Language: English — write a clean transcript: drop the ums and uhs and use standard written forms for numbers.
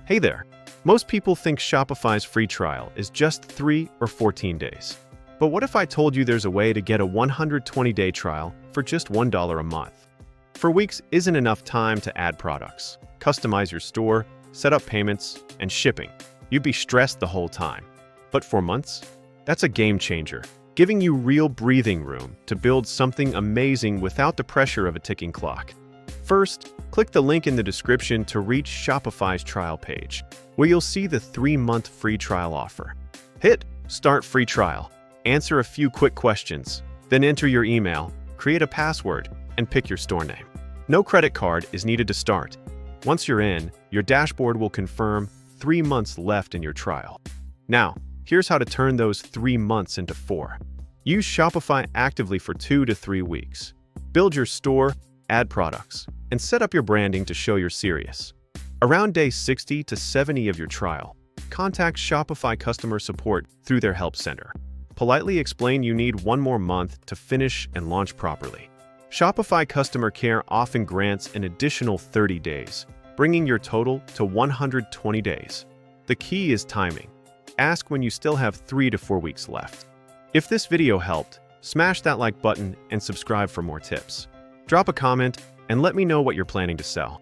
Hey there! Most people think Shopify's free trial is just 3 or 14 days. But what if I told you there's a way to get a 120-day trial for just $1 a month? 4 weeks isn't enough time to add products, customize your store, set up payments, and shipping. You'd be stressed the whole time. But 4 months? That's a game changer, giving you real breathing room to build something amazing without the pressure of a ticking clock. First, click the link in the description to reach Shopify's trial page, where you'll see the 3-month free trial offer. Hit Start Free Trial, answer a few quick questions, then enter your email, create a password, and pick your store name. No credit card is needed to start. Once you're in, your dashboard will confirm 3 months left in your trial. Now, here's how to turn those 3 months into 4. Use Shopify actively for 2 to 3 weeks. Build your store, add products, and set up your branding to show you're serious. Around day 60 to 70 of your trial, contact Shopify customer support through their help center. Politely explain you need 1 more month to finish and launch properly. Shopify customer care often grants an additional 30 days, bringing your total to 120 days. The key is timing. Ask when you still have 3 to 4 weeks left. If this video helped, smash that like button and subscribe for more tips. Drop a comment and let me know what you're planning to sell.